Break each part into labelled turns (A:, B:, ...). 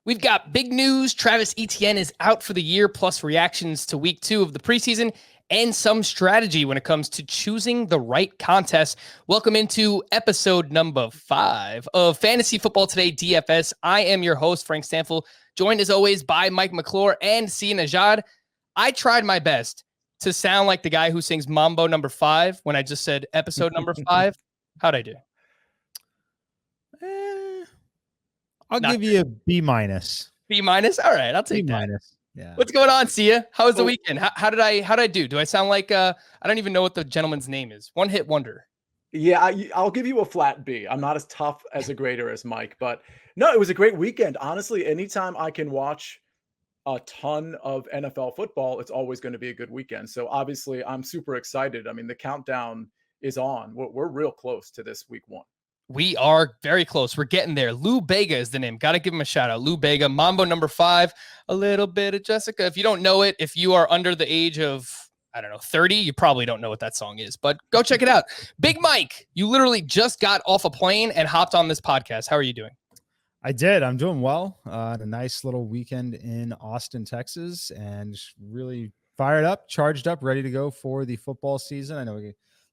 A: We've got big news. Travis Etienne is out for the year, plus reactions to week 2 of the preseason and some strategy when it comes to choosing the right contest. Welcome into episode number 5 of Fantasy Football Today DFS. I am your host, Frank Stanfield, joined as always by Mike McClure and Sia Najad. I tried my best to sound like the guy who sings Mambo number 5 when I just said episode number 5. How'd I do?
B: I'll give you a B minus.
A: B minus? All right, I'll take
B: B
A: that.
B: minus. Yeah.
A: What's going on, Sia? How was the weekend? How did I do? Do I sound like I don't even know what the gentleman's name is? One hit wonder.
C: Yeah, I'll give you a flat B. I'm not as tough as a grader as Mike, but no, it was a great weekend. Honestly, anytime I can watch a ton of NFL football, it's always going to be a good weekend. So obviously, I'm super excited. I mean, the countdown is on. We're real close to this week 1.
A: We are very close. We're getting there. Lou Bega is the name. Got to give him a shout out. Lou Bega, Mambo number 5, a little bit of Jessica. If you don't know it, if you are under the age of, 30, you probably don't know what that song is, but go check it out. Big Mike, you literally just got off a plane and hopped on this podcast. How are you doing?
B: I did. I'm doing well. A nice little weekend in Austin, Texas, and really fired up, charged up, ready to go for the football season. I know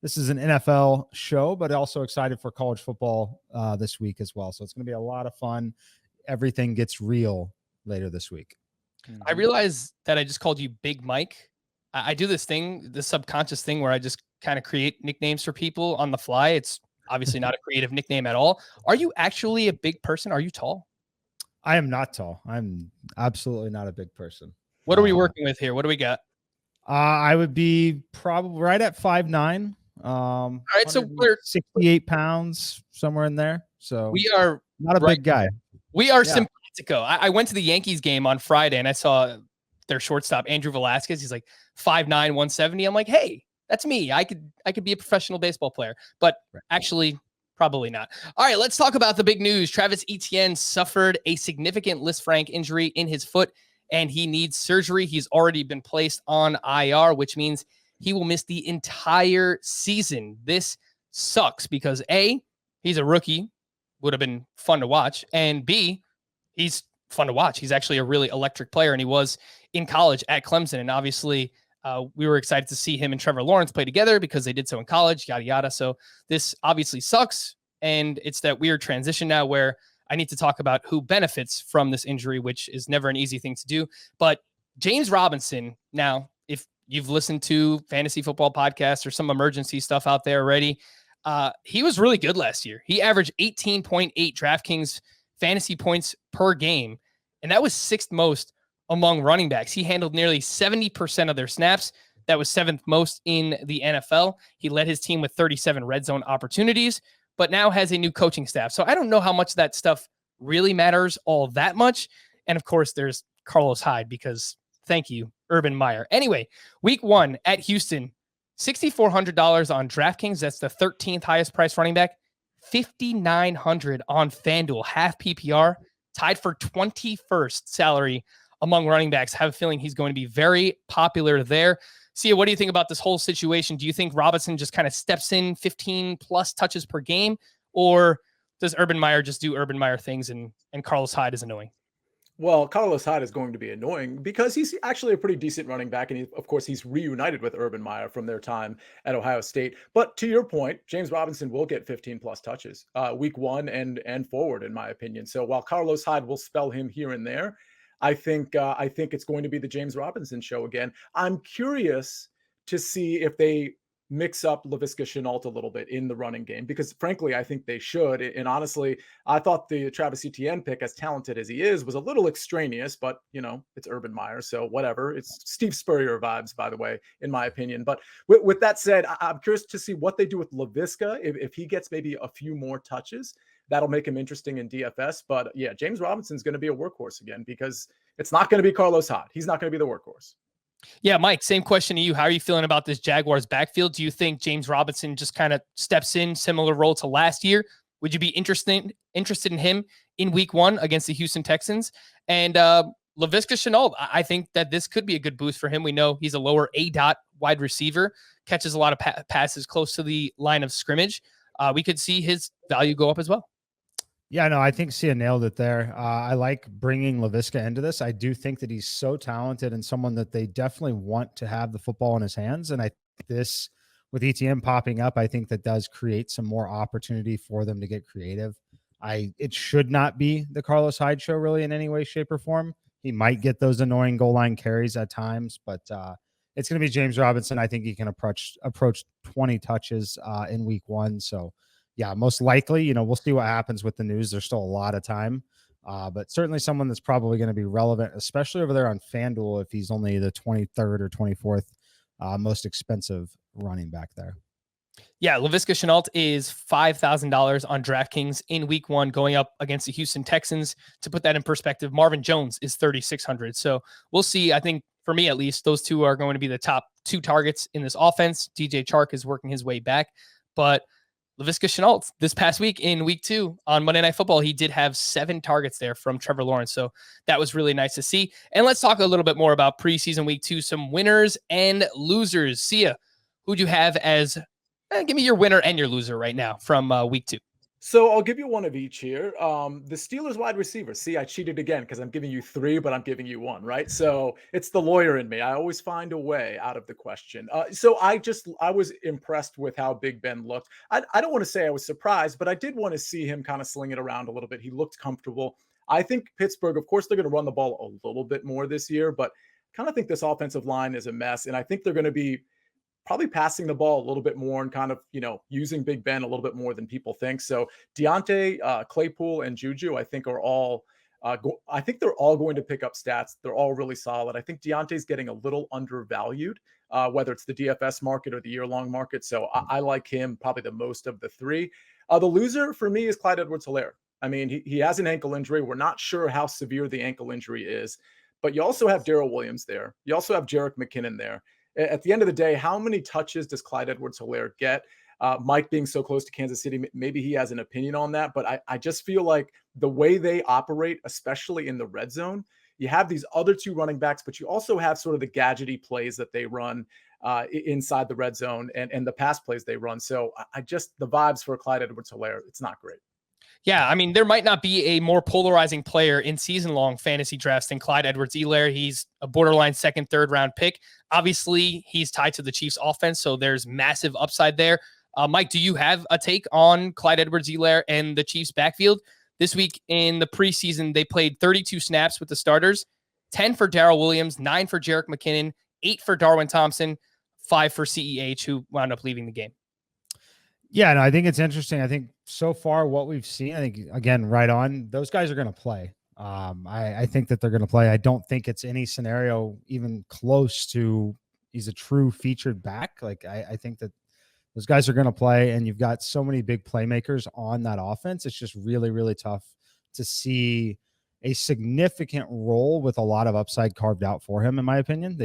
B: this is an NFL show, but also excited for college football this week as well. So it's going to be a lot of fun. Everything gets real later this week.
A: I realize that I just called you Big Mike. I do this subconscious thing where I just kind of create nicknames for people on the fly. It's obviously not a creative nickname at all. Are you actually a big person? Are you tall?
B: I am not tall. I'm absolutely not a big person.
A: What are we working with here? What do we got?
B: I would be probably right at 5'9".
A: All right, so we're
B: 68 pounds, somewhere in there. So
A: we are
B: not a big guy.
A: We are simpatico. I went to the Yankees game on Friday and I saw their shortstop, Andrew Velasquez. He's like 5'9", 170. I'm like, hey, that's me. I could be a professional baseball player, but actually probably not. All right, let's talk about the big news. Travis Etienne suffered a significant Lisfranc injury in his foot and he needs surgery. He's already been placed on IR, which means he will miss the entire season. This sucks because A, he's a rookie, would have been fun to watch, and B, he's fun to watch. He's actually a really electric player, and he was in college at Clemson, and obviously we were excited to see him and Trevor Lawrence play together because they did so in college, yada, yada. So this obviously sucks, and it's that weird transition now where I need to talk about who benefits from this injury, which is never an easy thing to do. But James Robinson, now, if you've listened to fantasy football podcasts or some emergency stuff out there already, he was really good last year. He averaged 18.8 DraftKings fantasy points per game, and that was 6th most among running backs. He handled nearly 70% of their snaps. That was 7th most in the NFL. He led his team with 37 red zone opportunities, but now has a new coaching staff. So I don't know how much that stuff really matters all that much. And of course, there's Carlos Hyde because thank you, Urban Meyer. Anyway, week 1 at Houston, $6,400 on DraftKings. That's the 13th highest price running back. $5,900 on FanDuel, half PPR, tied for 21st salary among running backs. I have a feeling he's going to be very popular there. Sia, what do you think about this whole situation? Do you think Robinson just kind of steps in 15 plus touches per game, or does Urban Meyer just do Urban Meyer things and Carlos Hyde is annoying?
C: Well, Carlos Hyde is going to be annoying because he's actually a pretty decent running back. And of course, he's reunited with Urban Meyer from their time at Ohio State. But to your point, James Robinson will get 15 plus touches week 1 and forward, in my opinion. So while Carlos Hyde will spell him here and there, I think it's going to be the James Robinson show again. I'm curious to see if they mix up Laviska Shenault a little bit in the running game, because frankly, I think they should. And honestly, I thought the Travis Etienne pick, as talented as he is, was a little extraneous, but it's Urban Meyer, so whatever. It's Steve Spurrier vibes, by the way, in my opinion. But with that said, I'm curious to see what they do with Laviska. If he gets maybe a few more touches, that'll make him interesting in DFS. But yeah, James Robinson's going to be a workhorse again, because it's not going to be Carlos Hyde. He's not going to be the workhorse.
A: Yeah, Mike, same question to you. How are you feeling about this Jaguars backfield? Do you think James Robinson just kind of steps in, similar role to last year? Would you be interested in him in week 1 against the Houston Texans? And Laviska Shenault, I think that this could be a good boost for him. We know he's a lower A-dot wide receiver, catches a lot of passes close to the line of scrimmage. We could see his value go up as well.
B: Yeah, no, I think Sia nailed it there. I like bringing Laviska into this. I do think that he's so talented and someone that they definitely want to have the football in his hands. And I think this, with Etienne popping up, I think that does create some more opportunity for them to get creative. It should not be the Carlos Hyde show really in any way, shape, or form. He might get those annoying goal line carries at times, but it's going to be James Robinson. I think he can approach 20 touches in week 1. So yeah, most likely, we'll see what happens with the news. There's still a lot of time, but certainly someone that's probably going to be relevant, especially over there on FanDuel if he's only the 23rd or 24th most expensive running back there.
A: Yeah, Laviska Shenault is $5,000 on DraftKings in week 1 going up against the Houston Texans. To put that in perspective, Marvin Jones is $3,600. So we'll see. I think for me, at least, those two are going to be the top 2 targets in this offense. DJ Chark is working his way back, but Laviska Shenault this past week in week 2 on Monday Night Football, he did have 7 targets there from Trevor Lawrence. So that was really nice to see. And let's talk a little bit more about preseason week 2, some winners and losers. Sia, who'd you have as, give me your winner and your loser right now from week 2.
C: So I'll give you one of each here. The Steelers wide receiver. See, I cheated again because I'm giving you 3, but I'm giving you 1, right? So it's the lawyer in me. I always find a way out of the question. So I was impressed with how Big Ben looked. I don't want to say I was surprised, but I did want to see him kind of sling it around a little bit. He looked comfortable. I think Pittsburgh, of course, they're going to run the ball a little bit more this year, but kind of think this offensive line is a mess. And I think they're going to be probably passing the ball a little bit more and kind of, using Big Ben a little bit more than people think. So Deontay, Claypool, and Juju, I think are all, I think they're all going to pick up stats. They're all really solid. I think Deontay's getting a little undervalued, whether it's the DFS market or the year-long market. So I like him probably the most of the 3. The loser for me is Clyde Edwards-Helaire. I mean, he has an ankle injury. We're not sure how severe the ankle injury is, but you also have Darrell Williams there. You also have Jerick McKinnon there. At the end of the day, how many touches does Clyde Edwards-Helaire get? Mike being so close to Kansas City, maybe he has an opinion on that, but I just feel like the way they operate, especially in the red zone, you have these other 2 running backs, but you also have sort of the gadgety plays that they run inside the red zone and the pass plays they run. So the vibes for Clyde Edwards-Helaire, it's not great.
A: Yeah, I mean, there might not be a more polarizing player in season-long fantasy drafts than Clyde Edwards-Helaire. He's a borderline 2nd, 3rd round pick. Obviously, he's tied to the Chiefs offense, so there's massive upside there. Mike, do you have a take on Clyde Edwards-Helaire and the Chiefs backfield? This week in the preseason, they played 32 snaps with the starters, 10 for Darrell Williams, 9 for Jerick McKinnon, 8 for Darwin Thompson, 5 for CEH, who wound up leaving the game.
B: Yeah, no, I think it's interesting. I think so far what we've seen, I think, again, right on, those guys are going to play. I think that they're going to play. I don't think it's any scenario even close to he's a true featured back. Like, I think that those guys are going to play, and you've got so many big playmakers on that offense. It's just really, really tough to see a significant role with a lot of upside carved out for him, in my opinion.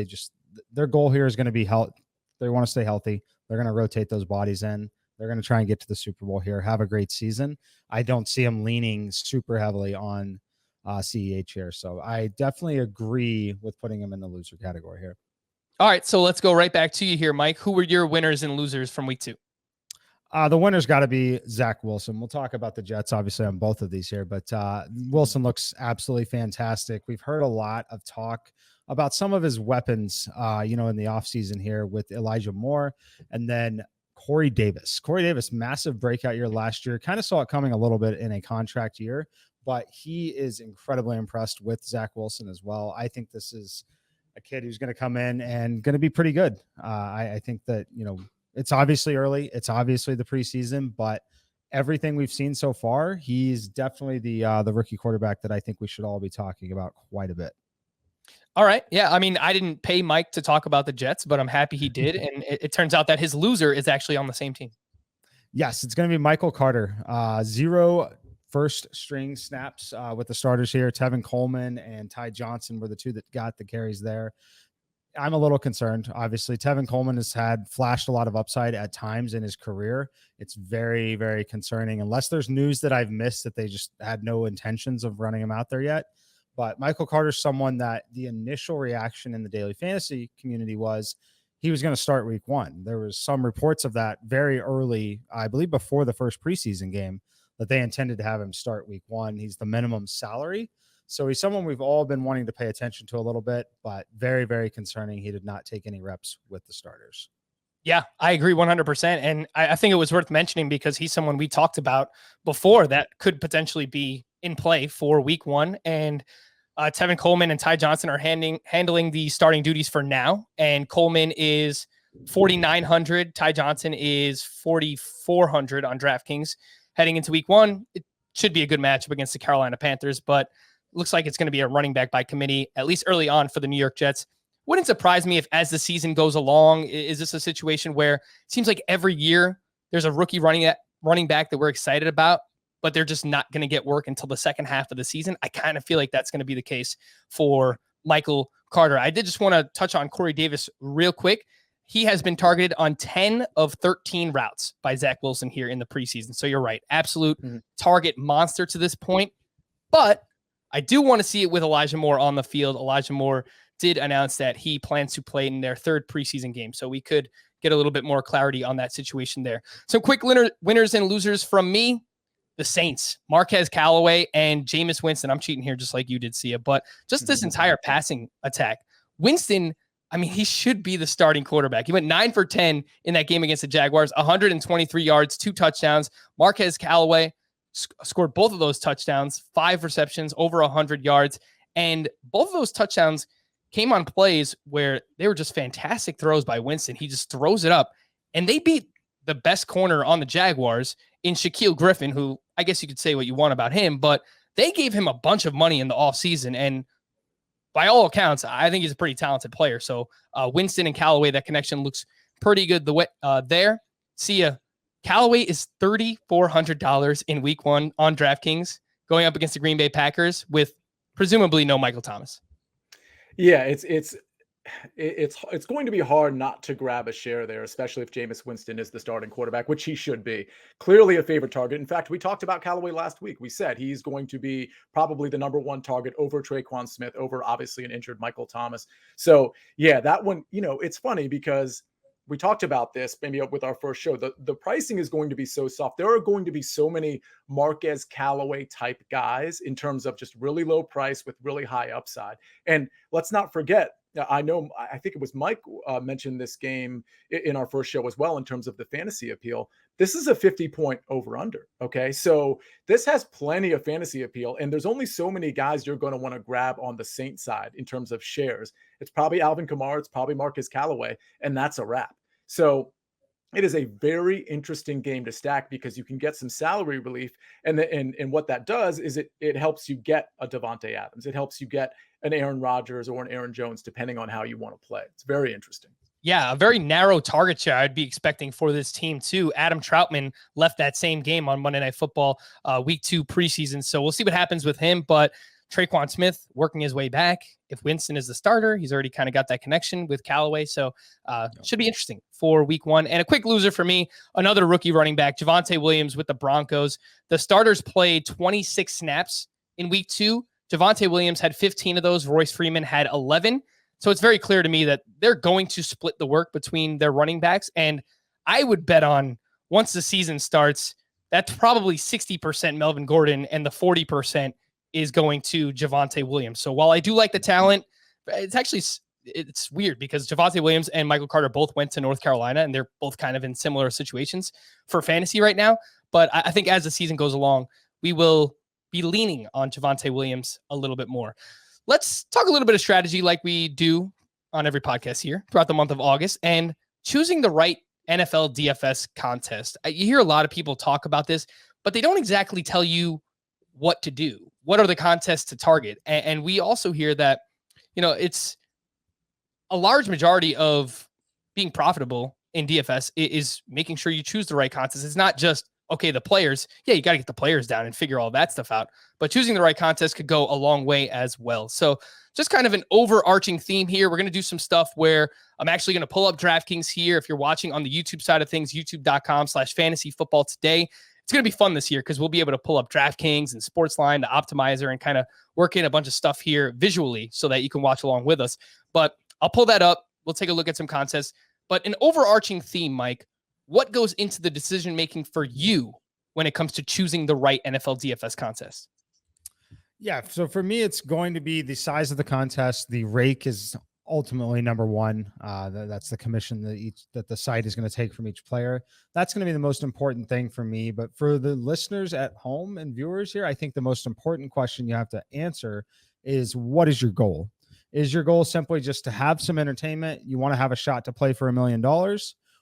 B: Their goal here is going to be health. They want to stay healthy. They're going to rotate those bodies in. They're going to try and get to the Super Bowl here, have a great season. I don't see him leaning super heavily on CEH here. So I definitely agree with putting him in the loser category here.
A: All right, so let's go right back to you here, Mike. Who were your winners and losers from week 2?
B: The winner's got to be Zach Wilson. We'll talk about the Jets, obviously, on both of these here, but Wilson looks absolutely fantastic. We've heard a lot of talk about some of his weapons, in the offseason here with Elijah Moore and then Corey Davis, massive breakout year last year. Kind of saw it coming a little bit in a contract year, but he is incredibly impressed with Zach Wilson as well. I think this is a kid who's going to come in and going to be pretty good. I think that, it's obviously early. It's obviously the preseason, but everything we've seen so far, he's definitely the rookie quarterback that I think we should all be talking about quite a bit.
A: All right. Yeah. I mean, I didn't pay Mike to talk about the Jets, but I'm happy he did. And it turns out that his loser is actually on the same team.
B: Yes, it's going to be Michael Carter. 0 first string snaps with the starters here. Tevin Coleman and Ty Johnson were the 2 that got the carries there. I'm a little concerned. Obviously, Tevin Coleman has flashed a lot of upside at times in his career. It's very, very concerning, unless there's news that I've missed that they just had no intentions of running him out there yet. But Michael Carter's someone that the initial reaction in the daily fantasy community was he was going to start week 1. There was some reports of that very early, I believe before the first preseason game, that they intended to have him start week 1. He's the minimum salary. So he's someone we've all been wanting to pay attention to a little bit, but very, very concerning. He did not take any reps with the starters.
A: Yeah, I agree 100%. And I think it was worth mentioning because he's someone we talked about before that could potentially be in play for week 1. And Tevin Coleman and Ty Johnson are handling the starting duties for now. And Coleman is 4,900. Ty Johnson is 4,400 on DraftKings. Heading into week 1, it should be a good matchup against the Carolina Panthers, but looks like it's going to be a running back by committee, at least early on for the New York Jets. Wouldn't surprise me if as the season goes along, is this a situation where it seems like every year there's a rookie running back that we're excited about, but they're just not going to get work until the second half of the season? I kind of feel like that's going to be the case for Michael Carter. I did just want to touch on Corey Davis real quick. He has been targeted on 10 of 13 routes by Zach Wilson here in the preseason. So you're right. Absolute target monster to this point. But I do want to see it with Elijah Moore on the field. Elijah Moore did announce that he plans to play in their 3rd preseason game. So we could get a little bit more clarity on that situation there. Some quick winners and losers from me. The Saints, Marquez Callaway and Jameis Winston. I'm cheating here just like you did, Sia, but just this entire passing attack. Winston, I mean, he should be the starting quarterback. He went 9 for 10 in that game against the Jaguars, 123 yards, 2 touchdowns. Marquez Callaway scored both of those touchdowns, 5 receptions, over 100 yards. And both of those touchdowns came on plays where they were just fantastic throws by Winston. He just throws it up. And they beat the best corner on the Jaguars in Shaquille Griffin, who I guess you could say what you want about him, but they gave him a bunch of money in the offseason. And by all accounts, I think he's a pretty talented player. So Winston and Callaway, that connection looks pretty good there. Sia, Callaway is $3,400 in week 1 on DraftKings going up against the Green Bay Packers with presumably no Michael Thomas.
C: Yeah, it's going to be hard not to grab a share there, especially if Jameis Winston is the starting quarterback, which he should be. Clearly a favorite target. In fact, we talked about Callaway last week. We said he's going to be probably the number 1 target over Traquan Smith, over obviously an injured Michael Thomas. So yeah, that one, it's funny because we talked about this maybe with our first show. The pricing is going to be so soft. There are going to be so many Marquez Callaway type guys in terms of just really low price with really high upside. And let's not forget, I think it was Mike mentioned this game in our first show as well in terms of the fantasy appeal. This is a 50-point over-under, okay? So this has plenty of fantasy appeal, and there's only so many guys you're going to want to grab on the Saints side in terms of shares. It's probably Alvin Kamara, it's probably Marquez Callaway, and that's a wrap. So it is a very interesting game to stack because you can get some salary relief. And what that does is it helps you get a Devontae Adams. It helps you get an Aaron Rodgers or an Aaron Jones, depending on how you want to play. It's very interesting.
A: Yeah, a very narrow target share I'd be expecting for this team too. Adam Troutman left that same game on Monday Night Football, week 2 preseason. So we'll see what happens with him. But Traquan Smith working his way back. If Winston is the starter, he's already kind of got that connection with Callaway. So should be interesting for week 1. And a quick loser for me, another rookie running back, Javonte Williams with the Broncos. The starters played 26 snaps in week 2. Javonte Williams had 15 of those. Royce Freeman had 11. So it's very clear to me that they're going to split the work between their running backs. And I would bet on once the season starts, that's probably 60% Melvin Gordon and the 40% is going to Javonte Williams. So while I do like the talent, it's weird because Javonte Williams and Michael Carter both went to North Carolina and they're both kind of in similar situations for fantasy right now. But I think as the season goes along, we will be leaning on Javonte Williams a little bit more. Let's talk a little bit of strategy like we do on every podcast here throughout the month of August and choosing the right NFL DFS contest. You hear a lot of people talk about this, but they don't exactly tell you what to do. What are the contests to target? And we also hear that, it's a large majority of being profitable in DFS is making sure you choose the right contest. It's not just, okay, the players. Yeah, you got to get the players down and figure all that stuff out. But choosing the right contest could go a long way as well. So just kind of an overarching theme here. We're going to do some stuff where I'm actually going to pull up DraftKings here. If you're watching on the YouTube side of things, youtube.com/fantasyfootballtoday. It's going to be fun this year because we'll be able to pull up DraftKings and Sportsline, the optimizer, and kind of work in a bunch of stuff here visually so that you can watch along with us. But I'll pull that up. We'll take a look at some contests. But an overarching theme, Mike, what goes into the decision-making for you when it comes to choosing the right NFL DFS contest?
B: Yeah. So for me, it's going to be the size of the contest. The rake is ultimately number one. That's the commission that the site is going to take from each player. That's going to be the most important thing for me. But for the listeners at home and viewers here, I think the most important question you have to answer is, what is your goal? Is your goal simply just to have some entertainment? You want to have a shot to play for $1 million?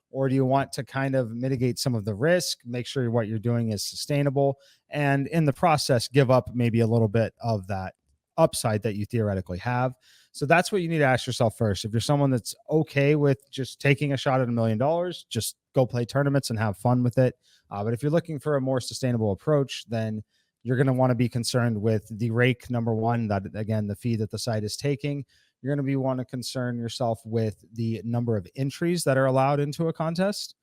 B: Or do you want to kind of mitigate some of the risk, make sure what you're doing is sustainable, and in the process, give up maybe a little bit of that upside that you theoretically have? So that's what you need to ask yourself first. If you're someone that's okay with just taking a shot at $1 million, just go play tournaments and have fun with it. But if you're looking for a more sustainable approach, then you're going to want to be concerned with the rake, number one, that again, the fee that the site is taking. You're going to want to concern yourself with the number of entries that are allowed into a contest,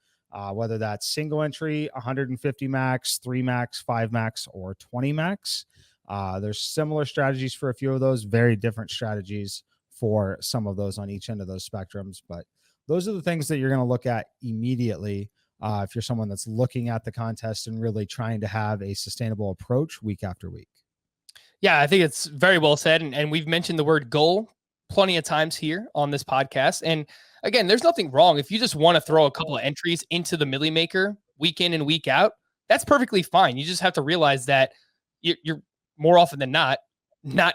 B: whether that's single entry, 150 max, 3 max, 5 max, or 20 max. There's similar strategies for a few of those, very different strategies for some of those on each end of those spectrums. But those are the things that you're going to look at immediately if you're someone that's looking at the contest and really trying to have a sustainable approach week after week.
A: Yeah, I think it's very well said. And we've mentioned the word goal plenty of times here on this podcast. And again, there's nothing wrong if you just want to throw a couple of entries into the Millie Maker week in and week out. That's perfectly fine. You just have to realize that you're more often than not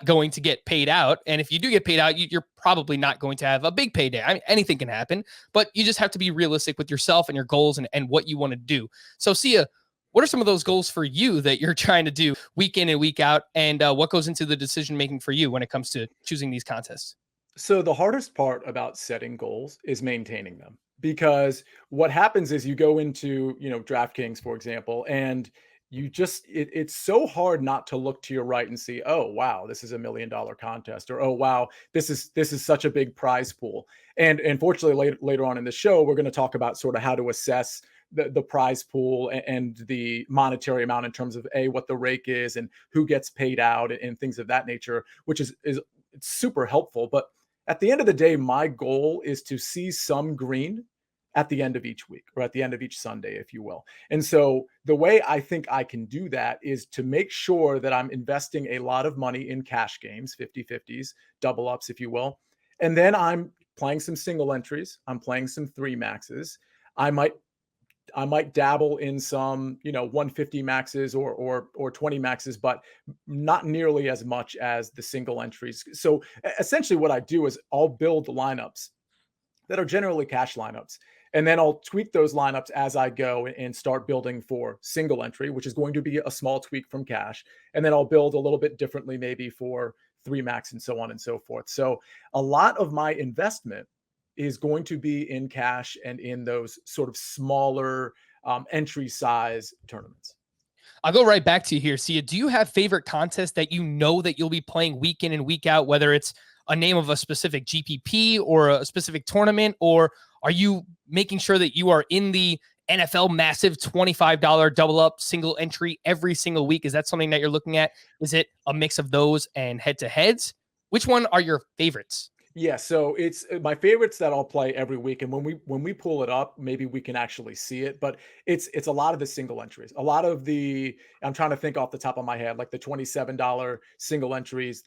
A: going to get paid out. And if you do get paid out, you're probably not going to have a big payday. I mean, anything can happen, but you just have to be realistic with yourself and your goals and what you want to do. So Sia, what are some of those goals for you that you're trying to do week in and week out? And what goes into the decision-making for you when it comes to choosing these contests?
C: So the hardest part about setting goals is maintaining them, because what happens is you go into, DraftKings, for example, and you just, it's so hard not to look to your right and see, oh, wow, this is $1 million contest, or, oh, wow, this is such a big prize pool. And fortunately, later on in the show, we're going to talk about sort of how to assess the prize pool and the monetary amount in terms of what the rake is and who gets paid out and things of that nature, which is it's super helpful. But at the end of the day, my goal is to see some green at the end of each week, or at the end of each Sunday, if you will. And so the way I think I can do that is to make sure that I'm investing a lot of money in cash games, 50-50s, double ups, if you will. And then I'm playing some single entries. I'm playing some 3 maxes. I might dabble in some, 150 maxes or 20 maxes, but not nearly as much as the single entries. So essentially what I do is I'll build lineups that are generally cash lineups. And then I'll tweak those lineups as I go and start building for single entry, which is going to be a small tweak from cash. And then I'll build a little bit differently, maybe for 3 max and so on and so forth. So a lot of my investment is going to be in cash and in those sort of smaller entry size tournaments.
A: I'll go right back to you here. Sia, do you have favorite contests that you know that you'll be playing week in and week out, whether it's a name of a specific GPP or a specific tournament, or are you making sure that you are in the NFL massive $25 double up single entry every single week? Is that something that you're looking at? Is it a mix of those and head to heads? Which one are your favorites?
C: Yeah, so it's my favorites that I'll play every week, and when we pull it up, maybe we can actually see it. But it's a lot of the single entries, a lot of the, I'm trying to think off the top of my head, like the $27 single entries,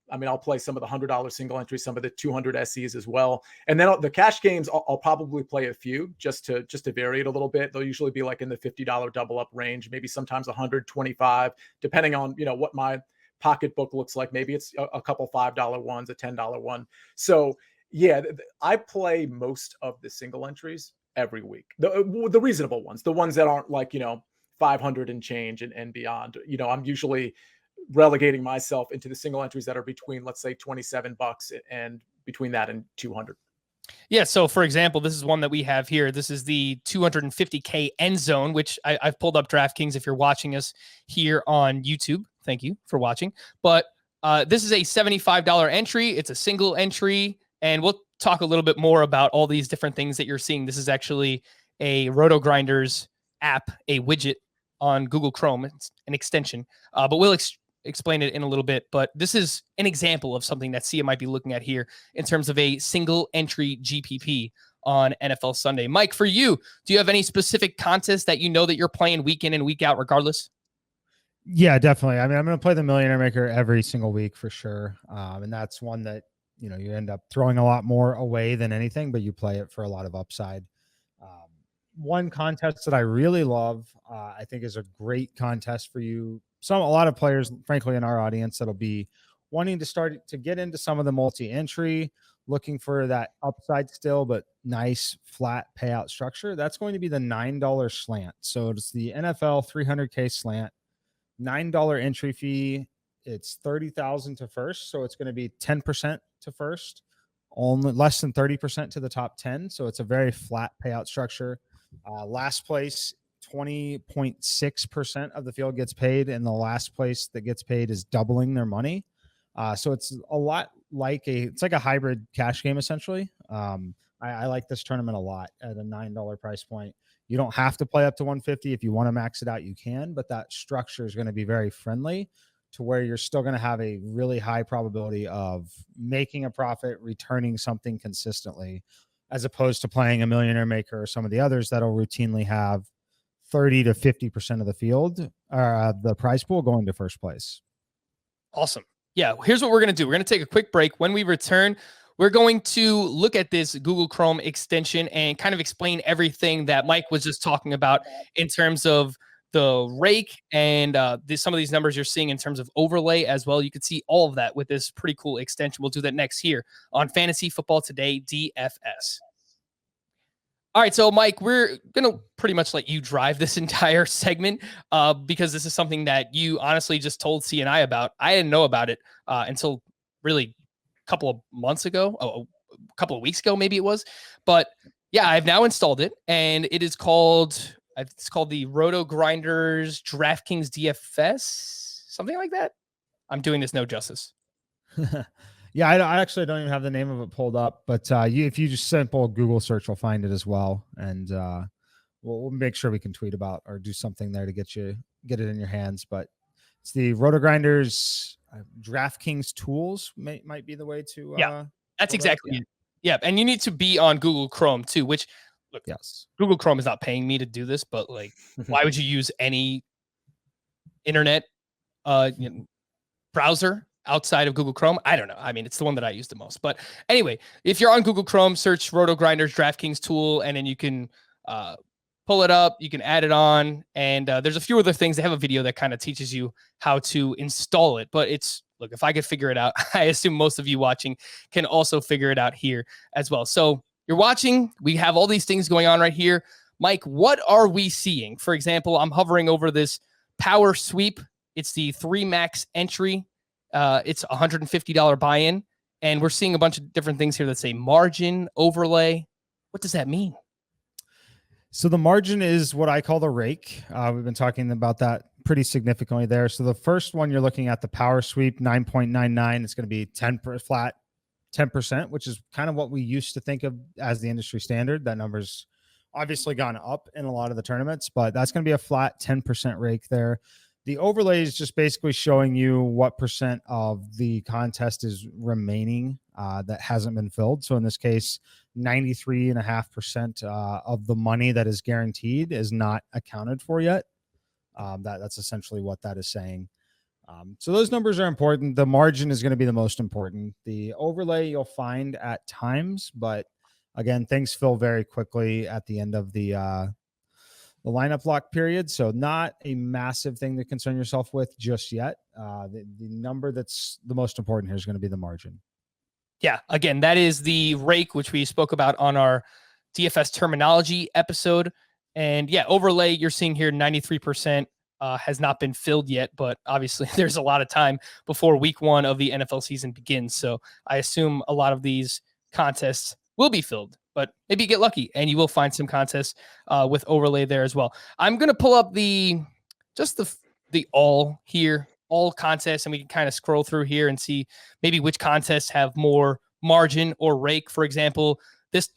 C: I'll play some of the $100 single entries, some of the 200 SEs as well, and then the cash games I'll probably play a few just to vary it a little bit. They'll usually be like in the $50 double up range, maybe sometimes 125, depending on what my pocketbook looks like. Maybe it's a couple $5 ones, a $10 one. So yeah, I play most of the single entries every week. The reasonable ones, the ones that aren't like, 500 and change and beyond. I'm usually relegating myself into the single entries that are between, let's say, $27 and between that and 200.
A: Yeah. So for example, this is one that we have here. This is the 250K end zone, which I've pulled up DraftKings. If you're watching us here on YouTube, thank you for watching. But this is a $75 entry. It's a single entry. And we'll talk a little bit more about all these different things that you're seeing. This is actually a Roto Grinders app, a widget on Google Chrome. It's an extension, but we'll explain it in a little bit. But this is an example of something that Sia might be looking at here in terms of a single entry GPP on NFL Sunday. Mike, for you, do you have any specific contests that you know that you're playing week in and week out regardless?
B: Yeah, definitely. I mean, I'm going to play the Millionaire Maker every single week for sure. And that's one that, you end up throwing a lot more away than anything, but you play it for a lot of upside. One contest that I really love, I think is a great contest for you. A lot of players, frankly, in our audience that'll be wanting to start to get into some of the multi-entry, looking for that upside still, but nice flat payout structure. That's going to be the $9 slant. So it's the NFL 300K slant, $9 entry fee. It's 30,000 to first. So it's going to be 10% to first, only less than 30% to the top 10. So it's a very flat payout structure. Last place, 20.6% of the field gets paid, and the last place that gets paid is doubling their money. So it's a lot like it's like a hybrid cash game, essentially. I like this tournament a lot at a $9 price point. You don't have to play up to 150. If you want to max it out, you can, but that structure is going to be very friendly to where you're still going to have a really high probability of making a profit, returning something consistently, as opposed to playing a Millionaire Maker or some of the others that'll routinely have 30 to 50% of the field, the prize pool going to first place.
A: Awesome. Yeah, here's what we're going to do. We're going to take a quick break. When we return, we're going to look at this Google Chrome extension and kind of explain everything that Mike was just talking about in terms of the rake and some of these numbers you're seeing in terms of overlay as well. You can see all of that with this pretty cool extension. We'll do that next here on Fantasy Football Today DFS. All right, so Mike, we're going to pretty much let you drive this entire segment because this is something that you honestly just told C and I about. I didn't know about it until really a couple of months ago, a couple of weeks ago, maybe it was. But yeah, I've now installed it, and it is called the Roto Grinders DraftKings DFS, something like that. I'm doing this no justice.
B: Yeah, I actually don't even have the name of it pulled up, but if you just simple Google search, you'll find it as well. And we'll make sure we can tweet about or do something there to get it in your hands. But it's the Roto Grinders DraftKings tools might be the way to.
A: Yeah, that's exactly it. Yeah, and you need to be on Google Chrome too, which look,
B: yes,
A: Google Chrome is not paying me to do this, but like, why would you use any internet browser outside of Google Chrome? I don't know. I mean, it's the one that I use the most. But anyway, if you're on Google Chrome, search Roto Grinders DraftKings tool, and then you can pull it up. You can add it on, and there's a few other things. They have a video that kind of teaches you how to install it. But look, if I could figure it out, I assume most of you watching can also figure it out here as well. So you're watching. We have all these things going on right here. Mike, what are we seeing? For example, I'm hovering over this power sweep. It's the 3 max entry. It's $150 buy-in, and we're seeing a bunch of different things here that say margin, overlay. What does that mean?
B: So the margin is what I call the rake. We've been talking about that pretty significantly there. So the first one you're looking at, the power sweep 9.99, it's going to be 10%, which is kind of what we used to think of as the industry standard. That number's obviously gone up in a lot of the tournaments, but that's going to be a flat 10% rake there. The overlay is just basically showing you what percent of the contest is remaining that hasn't been filled. So in this case, 93.5% of the money that is guaranteed is not accounted for yet. That's essentially what that is saying. So those numbers are important. The margin is going to be the most important. The overlay you'll find at times, but again, things fill very quickly at the end of the lineup lock period. So not a massive thing to concern yourself with just yet. The number that's the most important here is going to be the margin.
A: Yeah, again, that is the rake, which we spoke about on our DFS terminology episode. And yeah, overlay you're seeing here, 93% has not been filled yet, but obviously there's a lot of time before week 1 of the NFL season begins. So I assume a lot of these contests will be filled, but maybe you get lucky and you will find some contests with overlay there as well. I'm going to pull up the all contests, and we can kind of scroll through here and see maybe which contests have more margin or rake. For example, this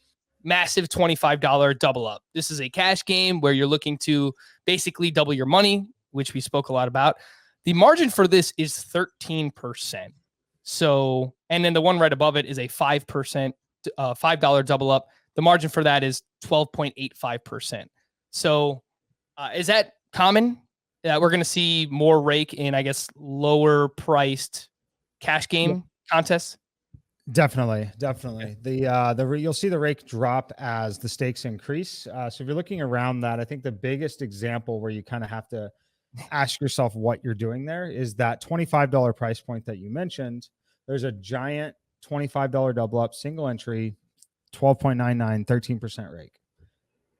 A: massive $25 double up. This is a cash game where you're looking to basically double your money, which we spoke a lot about. The margin for this is 13%. So, and then the one right above it is a 5% $5 double up. The margin for that is 12.85%. So is that common? We're going to see more rake in, I guess, lower priced cash game contests.
B: Definitely. You'll see the rake drop as the stakes increase. So if you're looking around that, I think the biggest example where you kind of have to ask yourself what you're doing there is that $25 price point that you mentioned. There's a giant $25 double up single entry, 12.99, 13% rake.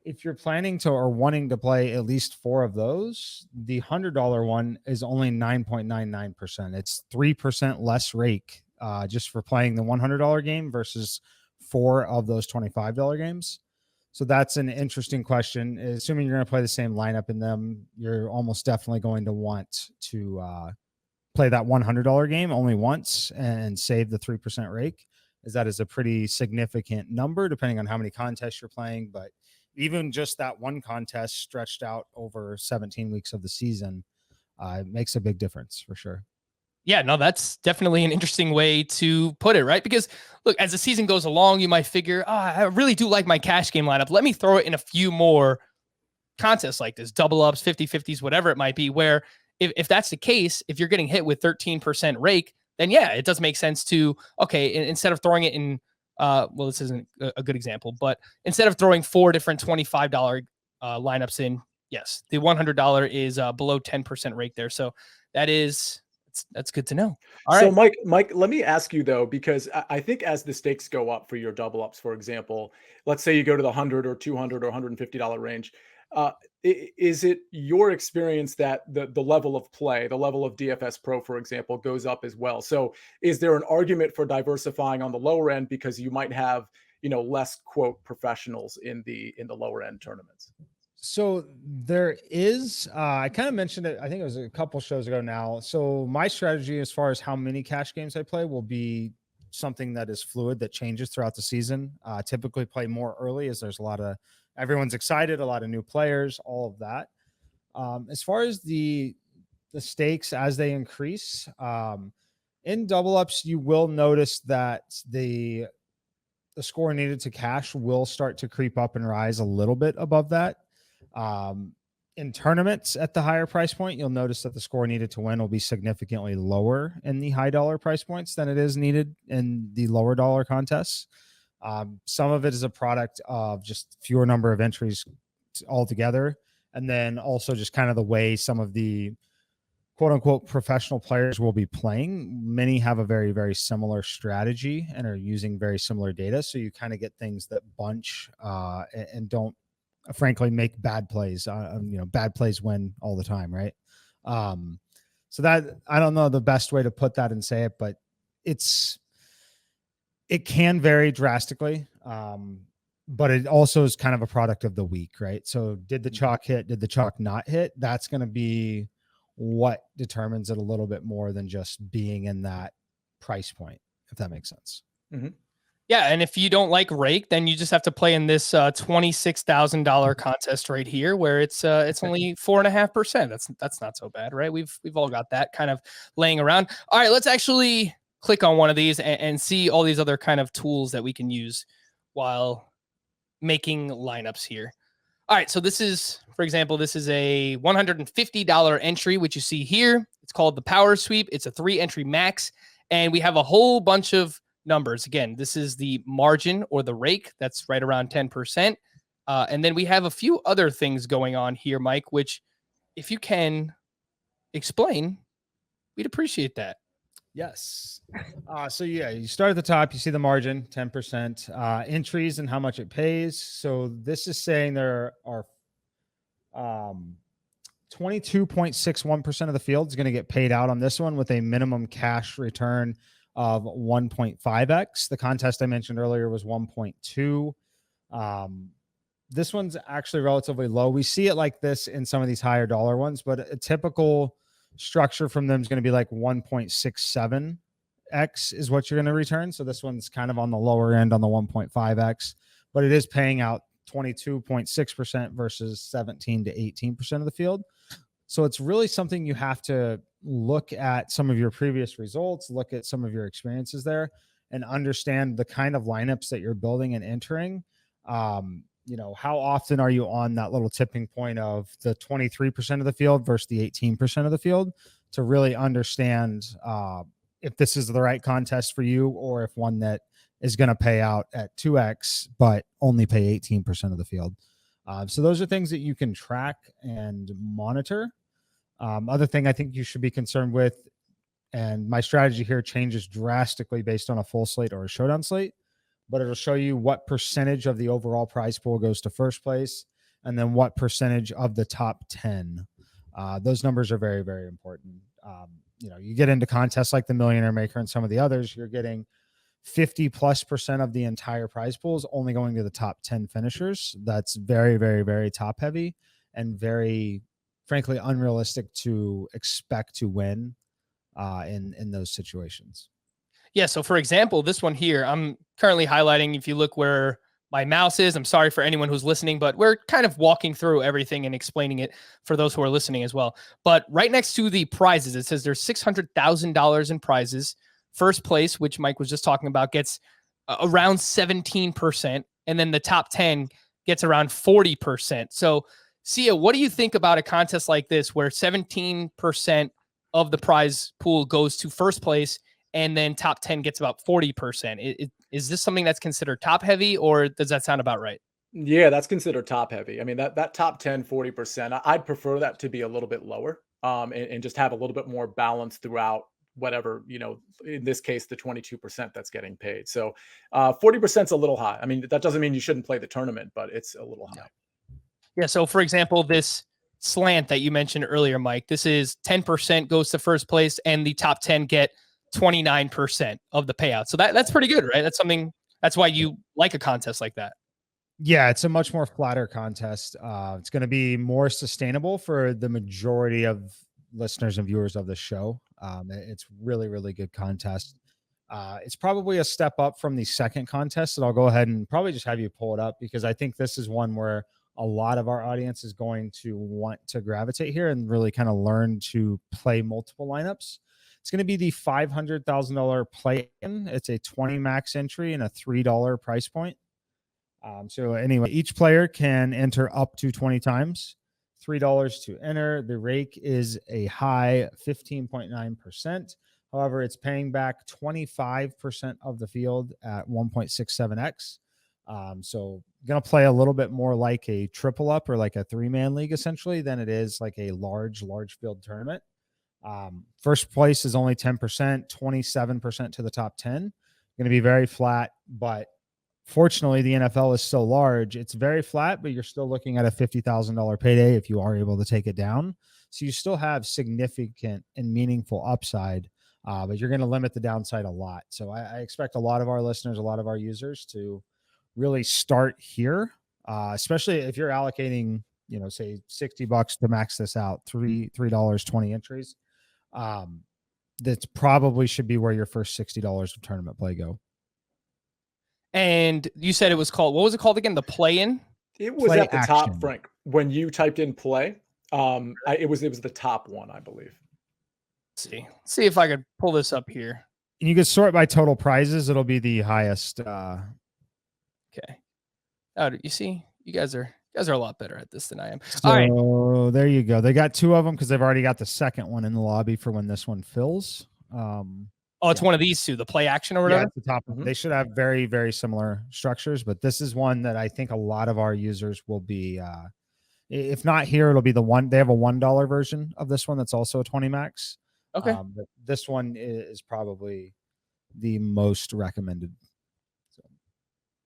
B: If you're planning to or wanting to play at least 4 of those, the $100 one is only 9.99%. It's 3% less rake just for playing the $100 game versus 4 of those $25 games. So that's an interesting question. Assuming you're going to play the same lineup in them, you're almost definitely going to want to play that $100 game only once and save the 3% rake, as that is a pretty significant number depending on how many contests you're playing. But even just that one contest stretched out over 17 weeks of the season makes a big difference for sure.
A: Yeah, no, that's definitely an interesting way to put it, right? Because look, as the season goes along, you might figure, I really do like my cash game lineup. Let me throw it in a few more contests like this, double ups, 50-50s, whatever it might be, where if that's the case, if you're getting hit with 13% rake, then yeah, it does make sense to, okay, instead of throwing it in, well, this isn't a good example, but instead of throwing 4 different $25 lineups in, yes, the $100 is below 10% rake there. So that's good to know. All
C: so
A: right.
C: Mike, let me ask you though, because I think as the stakes go up for your double ups, for example, let's say you go to the 100 or 200 or $150 range. Is it your experience that the level of play, the level of DFS Pro, for example, goes up as well? So is there an argument for diversifying on the lower end because you might have, less quote professionals in the lower end tournaments?
B: So there is, I kind of mentioned it, I think it was a couple shows ago now. So my strategy as far as how many cash games I play will be something that is fluid, that changes throughout the season. Typically play more early as there's everyone's excited, a lot of new players, all of that. As far as the stakes as they increase, in double ups, you will notice that the score needed to cash will start to creep up and rise a little bit above that. In tournaments at the higher price point, you'll notice that the score needed to win will be significantly lower in the high dollar price points than it is needed in the lower dollar contests. Some of it is a product of just fewer number of entries altogether. And then also just kind of the way some of the quote unquote professional players will be playing. Many have a very, very similar strategy and are using very similar data. So you kind of get things that bunch and don't frankly make bad plays. Bad plays win all the time. Right. So that, I don't know the best way to put that and say it, but it can vary drastically. But it also is kind of a product of the week, right? So did the chalk hit? Did the chalk not hit? That's going to be what determines it a little bit more than just being in that price point, if that makes sense.
C: Mm-hmm.
A: Yeah, and if you don't like rake, then you just have to play in this $26,000 contest right here, where it's only 4.5%. That's not so bad, right? We've all got that kind of laying around. All right, let's actually click on one of these and see all these other kind of tools that we can use while making lineups here. All right, so this is, for example, this is a $150 entry, which you see here. It's called the Power Sweep. It's a 3-entry max, and we have a whole bunch of numbers. Again, this is the margin or the rake. That's right around 10%. And then we have a few other things going on here, Mike, which if you can explain, we'd appreciate that.
B: Yes. So yeah, you start at the top, you see the margin, 10%, entries and how much it pays. So this is saying there are 22.61% of the field is going to get paid out on this one with a minimum cash return of 1.5x. The contest I mentioned earlier was 1.2. This one's actually relatively low. We see it like this in some of these higher dollar ones, but a typical structure from them is going to be like 1.67x is what you're going to return. So this one's kind of on the lower end on the 1.5x, but it is paying out 22.6% versus 17 to 18% of the field. So it's really something you have to look at some of your previous results, look at some of your experiences there, and understand the kind of lineups that you're building and entering. How often are you on that little tipping point of the 23% of the field versus the 18% of the field to really understand if this is the right contest for you, or if one that is going to pay out at 2x, but only pay 18% of the field. So those are things that you can track and monitor. Other thing I think you should be concerned with, and my strategy here changes drastically based on a full slate or a showdown slate, but it'll show you what percentage of the overall prize pool goes to first place, and then what percentage of the top 10. Those numbers are very, very important. You get into contests like the Millionaire Maker and some of the others, you're getting 50+% of the entire prize pool is only going to the top 10 finishers. That's very, very, very top heavy and very, frankly, unrealistic to expect to win in those situations.
A: Yeah. So for example, this one here, I'm currently highlighting, if you look where my mouse is, I'm sorry for anyone who's listening, but we're kind of walking through everything and explaining it for those who are listening as well. But right next to the prizes, it says there's $600,000 in prizes. First place, which Mike was just talking about, gets around 17%. And then the top 10 gets around 40%. So Sia, what do you think about a contest like this where 17% of the prize pool goes to first place and then top 10 gets about 40%? Is this something that's considered top heavy, or does that sound about right?
C: Yeah, that's considered top heavy. I mean, that top 10, 40%, I'd prefer that to be a little bit lower, and just have a little bit more balance throughout whatever, in this case, the 22% that's getting paid. So 40% is a little high. I mean, that doesn't mean you shouldn't play the tournament, but it's a little high.
A: Yeah. So for example, this slant that you mentioned earlier, Mike, this is 10% goes to first place and the top 10 get 29% of the payout. So that's pretty good, right? That's why you like a contest like that.
B: Yeah, it's a much more flatter contest. It's going to be more sustainable for the majority of listeners and viewers of the show. It's really, really good contest. It's probably a step up from the second contest that I'll go ahead and probably just have you pull it up, because I think this is one where a lot of our audience is going to want to gravitate here and really kind of learn to play multiple lineups. It's going to be the $500,000 play-in. It's a 20 max entry and a $3 price point. So anyway, each player can enter up to 20 times, $3 to enter. The rake is a high 15.9%. However, it's paying back 25% of the field at 1.67x. So going to play a little bit more like a triple up or like a 3-man league essentially than it is like a large field tournament. First place is only 10%, 27% to the top 10. Going to be very flat, but fortunately the NFL is so large, it's very flat, but you're still looking at a $50,000 payday if you are able to take it down. So you still have significant and meaningful upside, but you're going to limit the downside a lot. So I expect a lot of our listeners, a lot of our users to really start here, especially if you're allocating, say $60 to max this out, $3, 20 entries. That's probably should be where your first $60 of tournament play go.
A: And you said it was called, what was it called again? The play-in?
C: It was at the top, Frank. When you typed in play, it was the top one, I believe.
A: Let's see if I could pull this up here.
B: And you can sort by total prizes. It'll be the highest.
A: Okay. Oh, you see, you guys are a lot better at this than I am.
B: So, all right. There you go. They got two of them because they've already got the second one in the lobby for when this one fills.
A: It's one of these two, the play action or whatever.
B: Yeah, at the top. They should have very, very similar structures, but this is one that I think a lot of our users will be, if not here, it'll be the one. They have a $1 version of this one that's also a 20 max.
A: Okay.
B: But this one is probably the most recommended. So.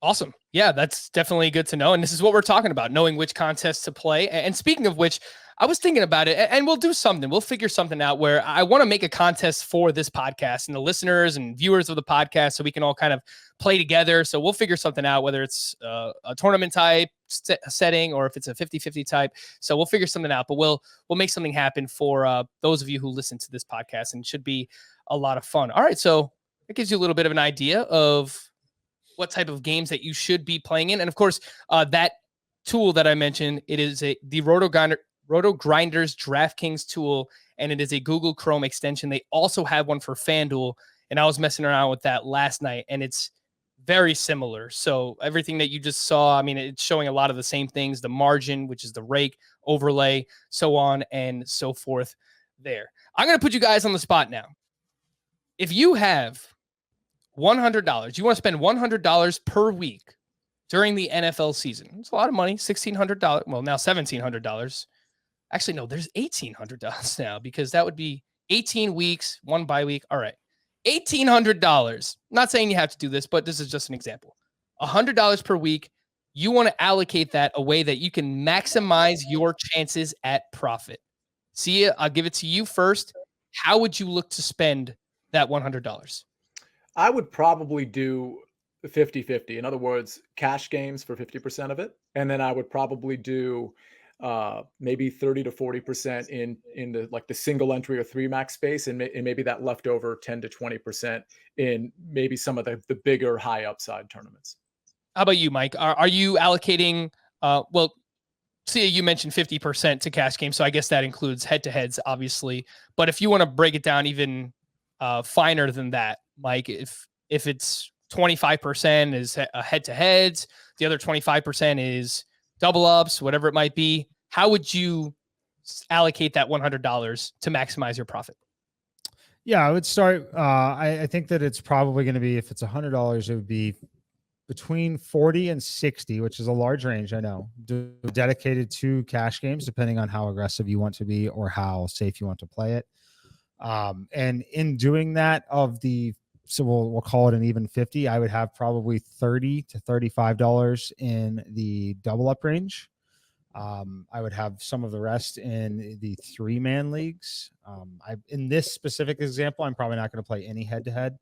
A: Awesome. Yeah, that's definitely good to know. And this is what we're talking about, knowing which contests to play. And speaking of which, I was thinking about it, and we'll do something. We'll figure something out where I want to make a contest for this podcast and the listeners and viewers of the podcast so we can all kind of play together. So we'll figure something out, whether it's a tournament type setting or if it's a 50-50 type. So we'll figure something out, but we'll make something happen for those of you who listen to this podcast, and it should be a lot of fun. All right. So it gives you a little bit of an idea of what type of games that you should be playing in. And of course, that tool that I mentioned, it is the Roto Grinders DraftKings tool, and it is a Google Chrome extension. They also have one for FanDuel, And I was messing around with that last night, and it's very similar. So everything that you just saw, I mean, it's showing a lot of the same things, the margin, which is the rake, overlay, so on and so forth there. I'm going to put you guys on the spot now. If you have $100, you want to spend $100 per week during the NFL season. It's a lot of money, $1,600. Well, now $1,700. Actually, no, there's $1,800 now because that would be 18 weeks, one bye week. All right. $1,800. Not saying you have to do this, but this is just an example. $100 per week. You want to allocate that a way that you can maximize your chances at profit. Sia, I'll give it to you first. How would you look to spend that $100?
C: I would probably do 50-50. In other words, cash games for 50% of it. And then I would probably do maybe 30 to 40% in the single entry or 3 max space, and maybe that leftover 10 to 20% in maybe some of the bigger high upside tournaments.
A: How about you, Mike? Are you allocating well, see, you mentioned 50% to cash games, so I guess that includes head-to-heads, obviously. But if you want to break it down even finer than that, Mike, if it's 25% is head-to-heads, the other 25% is double ups, whatever it might be, how would you allocate that $100 to maximize your profit?
B: Yeah, I would start. I think that it's probably going to be, if it's $100, it would be between 40 and 60, which is a large range. I know, dedicated to cash games, depending on how aggressive you want to be or how safe you want to play it. And in doing that, so we'll call it an even 50, I would have probably $30 to $35 in the double up range. I would have some of the rest in the 3-man leagues. In this specific example, I'm probably not going to play any head-to-head.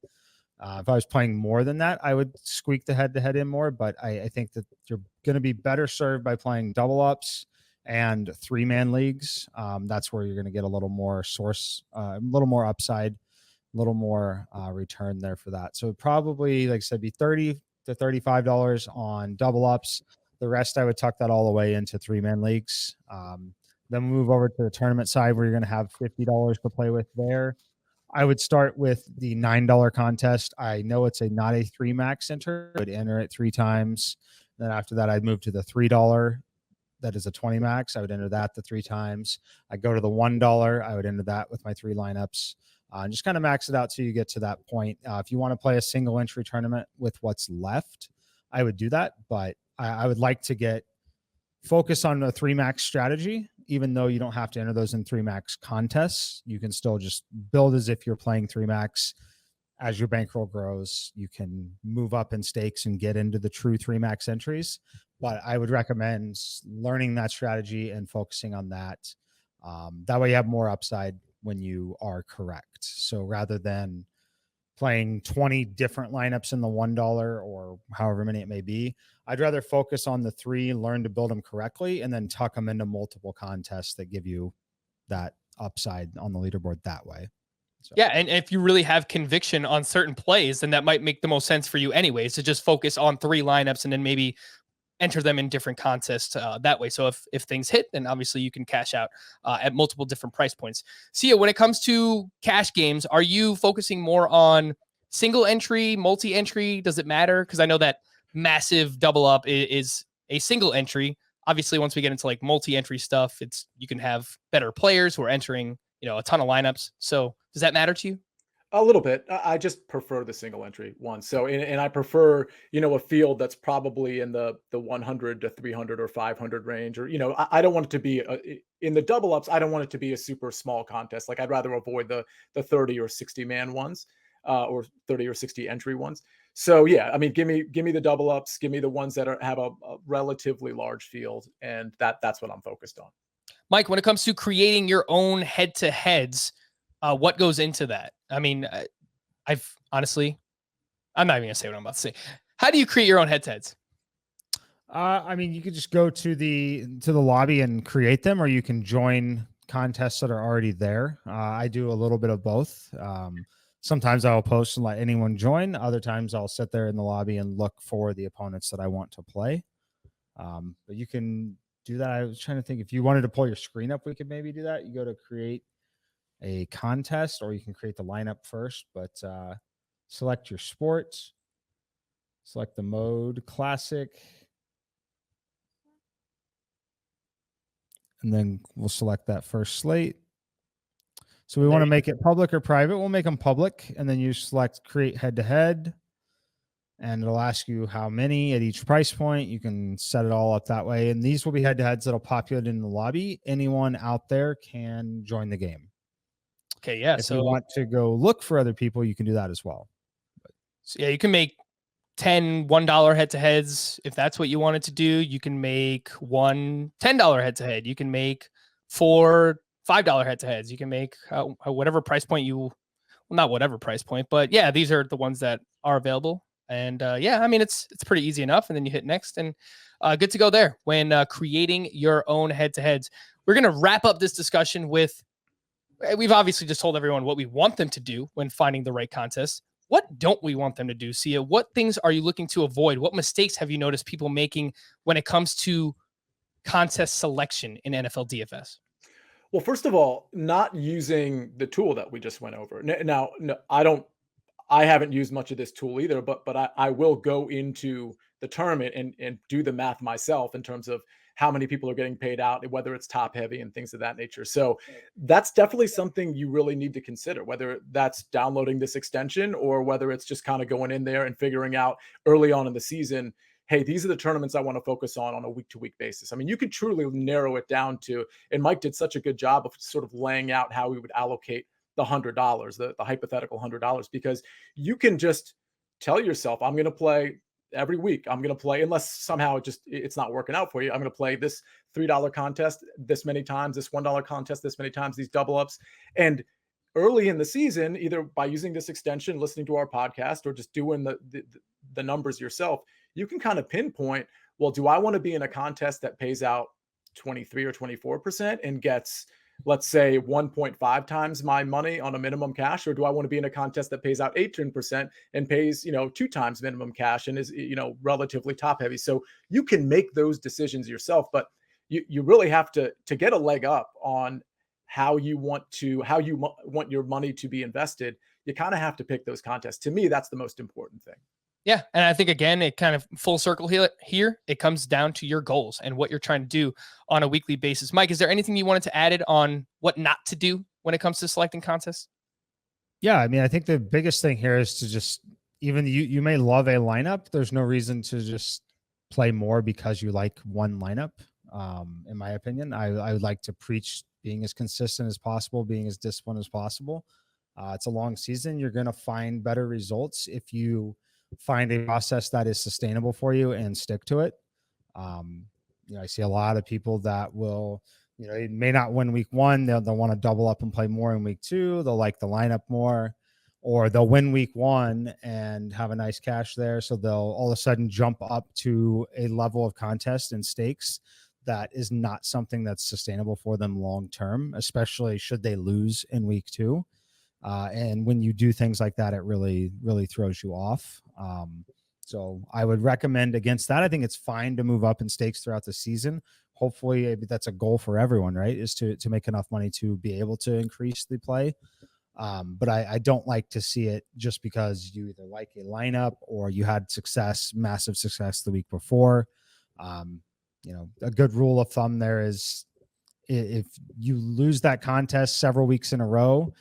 B: If I was playing more than that, I would squeak the head-to-head in more, but I think that you're going to be better served by playing double ups and 3-man leagues. That's where you're going to get a little more a little more upside, a little more return there for that. So probably, like I said, be $30 to $35 on double ups. The rest, I would tuck that all the way into 3-man leagues. Then move over to the tournament side where you're going to have $50 to play with there. I would start with the $9 contest. I know it's not a 3 max enter. I would enter it 3 times. Then after that, I'd move to the $3. That is a 20 max. I would enter that the 3 times. I go to the $1. I would enter that with my 3 lineups. And just kind of max it out till you get to that point. If you want to play a single entry tournament with what's left, I would do that. But I would like to focus on the 3 max strategy. Even though you don't have to enter those in 3 max contests, you can still just build as if you're playing 3 max. As your bankroll grows, you can move up in stakes and get into the true 3 max entries. But I would recommend learning that strategy and focusing on that. That way you have more upside when you are correct. So rather than playing 20 different lineups in the $1 or however many it may be, I'd rather focus on the 3, learn to build them correctly, and then tuck them into multiple contests that give you that upside on the leaderboard that way. So.
A: Yeah, and if you really have conviction on certain plays, then that might make the most sense for you anyways, to just focus on 3 lineups and then maybe enter them in different contests that way. So if things hit, then obviously you can cash out at multiple different price points. Sia, when it comes to cash games, are you focusing more on single entry, multi-entry? Does it matter? Because I know that massive double up is a single entry. Obviously, once we get into like multi-entry stuff, you can have better players who are entering, a ton of lineups. So does that matter to you?
C: A little bit. I just prefer the single entry one. So, and I prefer, a field that's probably in the 100 to 300 or 500 range, or, I don't want it to be in the double ups. I don't want it to be a super small contest. Like I'd rather avoid the 30 or 60 man ones, or 30 or 60 entry ones. So yeah, I mean, give me the double ups, give me the ones that have a relatively large field. And that's what I'm focused on.
A: Mike, when it comes to creating your own head-to-heads, what goes into that? I mean, I'm not even gonna say what I'm about to say. How do you create your own head-to-heads?
B: I mean, you could just go to the lobby and create them, or you can join contests that are already there. I do a little bit of both. Sometimes I'll post and let anyone join. Other times I'll sit there in the lobby and look for the opponents that I want to play. But you can do that. I was trying to think, if you wanted to pull your screen up, we could maybe do that. You go to create a contest, or you can create the lineup first. But select your sports, select the mode, classic, and then we'll select that first slate. So we want to make it public or private. We'll make them public, and then you select create head-to-head, and it'll ask you how many at each price point. You can set it all up that way, and these will be head-to-heads that'll populate in the lobby. Anyone out there can join the game.
A: Okay, yeah.
B: If you want to go look for other people, you can do that as well.
A: So yeah, you can make 10 $1 head-to-heads if that's what you wanted to do. You can make one $10 head-to-head. You can make 4 $5 head-to-heads. You can make whatever price point not whatever price point, but yeah, these are the ones that are available. And yeah, I mean, it's pretty easy enough. And then you hit next and good to go there when creating your own head-to-heads. We're going to wrap up this discussion with, we've obviously just told everyone what we want them to do when finding the right contest. What don't we want them to do, Sia? What things are you looking to avoid? What mistakes have you noticed people making when it comes to contest selection in NFL DFS?
C: Well, first of all, not using the tool that we just went over. Now, no, I haven't used much of this tool either, but I will go into the tournament and do the math myself in terms of how many people are getting paid out, whether it's top heavy and things of that nature. So that's definitely something you really need to consider, whether that's downloading this extension or whether it's just kind of going in there and figuring out early on in the season, hey, these are the tournaments I want to focus on a week-to-week basis. I mean, you can truly narrow it down to, and Mike did such a good job of sort of laying out how we would allocate the $100, the hypothetical $100, because you can just tell yourself, I'm going to play every week. I'm going to play, unless somehow it's not working out for you. I'm going to play this $3 contest this many times, this $1 contest this many times, these double ups. And early in the season, either by using this extension, listening to our podcast, or just doing the numbers yourself, you can kind of pinpoint, well, do I want to be in a contest that pays out 23 or 24% and gets, let's say, 1.5 times my money on a minimum cash? Or do I want to be in a contest that pays out 18% and pays, 2 times minimum cash and is, relatively top heavy? So you can make those decisions yourself, but you really have to get a leg up on how you want your money to be invested. You kind of have to pick those contests. To me, that's the most important thing.
A: Yeah. And I think, again, it kind of full circle here. It comes down to your goals and what you're trying to do on a weekly basis. Mike, is there anything you wanted to add on what not to do when it comes to selecting contests?
B: Yeah. I mean, I think the biggest thing here is to just, even you may love a lineup. There's no reason to just play more because you like one lineup. In my opinion, I would like to preach being as consistent as possible, being as disciplined as possible. It's a long season. You're going to find better results if you find a process that is sustainable for you and stick to it. I see a lot of people that will, it may not win week 1. They'll want to double up and play more in week 2. They'll like the lineup more, or they'll win week 1 and have a nice cash there. So they'll all of a sudden jump up to a level of contest and stakes that is not something that's sustainable for them long-term, especially should they lose in week 2. And when you do things like that, it really, really throws you off. So I would recommend against that. I think it's fine to move up in stakes throughout the season. Hopefully that's a goal for everyone, right? Is to make enough money to be able to increase the play. But I don't like to see it just because you either like a lineup or you had massive success the week before. A good rule of thumb there is if you lose that contest several weeks in a row,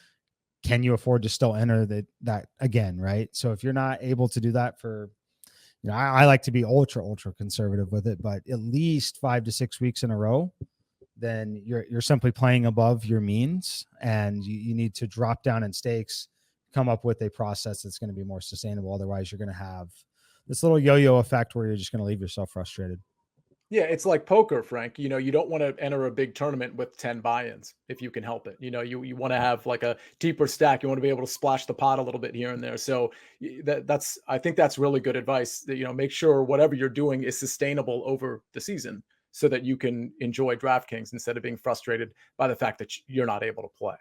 B: can you afford to still enter that again, right? So if you're not able to do that for, I like to be ultra conservative with it, but at least 5 to 6 weeks in a row, then you're simply playing above your means, and you need to drop down in stakes, come up with a process that's going to be more sustainable. Otherwise, you're going to have this little yo-yo effect where you're just going to leave yourself frustrated.
C: Yeah, it's like poker, Frank. You don't want to enter a big tournament with 10 buy-ins if you can help it. You want to have like a deeper stack. You want to be able to splash the pot a little bit here and there. So I think that's really good advice. That make sure whatever you're doing is sustainable over the season, so that you can enjoy DraftKings instead of being frustrated by the fact that you're not able to play.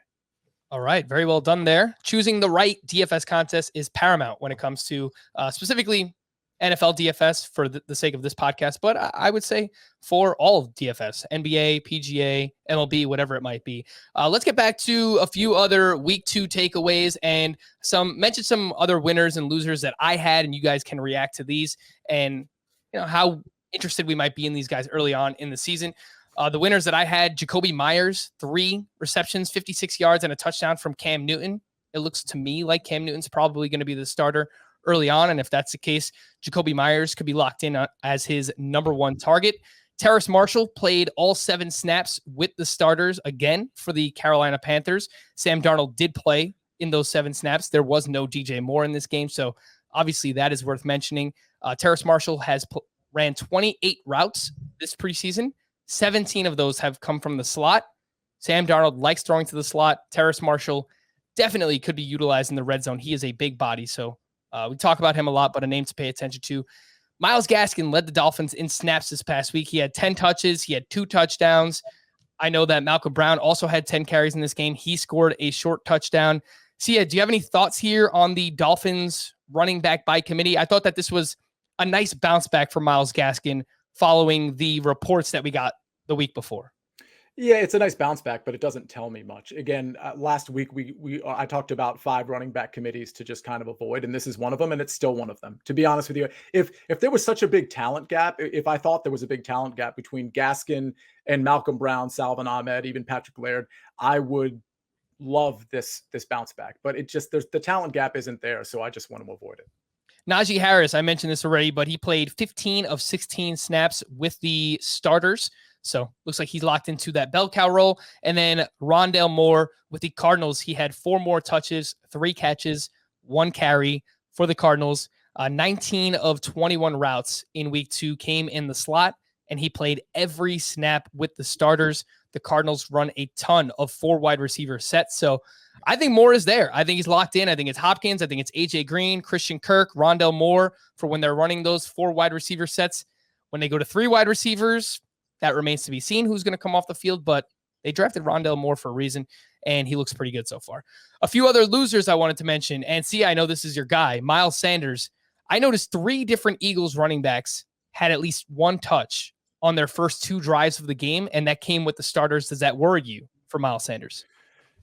A: All right. Very well done there. Choosing the right DFS contest is paramount when it comes to specifically NFL DFS for the sake of this podcast, but I would say for all of DFS, NBA, PGA, MLB, whatever it might be. Let's get back to a few other week 2 takeaways and mention some other winners and losers that I had, and you guys can react to these and how interested we might be in these guys early on in the season. The winners that I had, Jacoby Myers, 3 receptions, 56 yards, and a touchdown from Cam Newton. It looks to me like Cam Newton's probably going to be the starter early on. And if that's the case, Jacoby Myers could be locked in as his number 1 target. Terrace Marshall played all 7 snaps with the starters again for the Carolina Panthers. Sam Darnold did play in those 7 snaps. There was no DJ Moore in this game, so obviously that is worth mentioning. Terrace Marshall has ran 28 routes this preseason. 17 of those have come from the slot. Sam Darnold likes throwing to the slot. Terrace Marshall definitely could be utilized in the red zone. He is a big body, so we talk about him a lot, but a name to pay attention to. Myles Gaskin led the Dolphins in snaps this past week. He had 10 touches. He had 2 touchdowns. I know that Malcolm Brown also had 10 carries in this game. He scored a short touchdown. Sia, do you have any thoughts here on the Dolphins running back by committee? I thought that this was a nice bounce back for Myles Gaskin following the reports that we got the week before.
C: Yeah, it's a nice bounce back, but it doesn't tell me much. Again, last week I talked about 5 running back committees to just kind of avoid, and this is one of them, and it's still one of them. To be honest with you, if there was such a big talent gap, if I thought there was a big talent gap between Gaskin and Malcolm Brown, Salvon Ahmed, even Patrick Laird, I would love this bounce back. But the talent gap isn't there, so I just want to avoid it.
A: Najee Harris, I mentioned this already, but he played 15 of 16 snaps with the starters. So looks like he's locked into that bell cow role. And then Rondale Moore with the Cardinals, he had 4 more touches, 3 catches, 1 carry for the Cardinals. 19 of 21 routes in week 2 came in the slot, and he played every snap with the starters. The Cardinals run a ton of 4 wide receiver sets. So I think Moore is there. I think he's locked in. I think it's Hopkins. I think it's AJ Green, Christian Kirk, Rondale Moore for when they're running those 4 wide receiver sets. When they go to 3 wide receivers, that remains to be seen who's going to come off the field, but they drafted Rondale Moore for a reason, and he looks pretty good so far. A few other losers I wanted to mention, and see, I know this is your guy, Miles Sanders. I noticed 3 different Eagles running backs had at least 1 touch on their first 2 drives of the game, and that came with the starters. Does that worry you for Miles Sanders?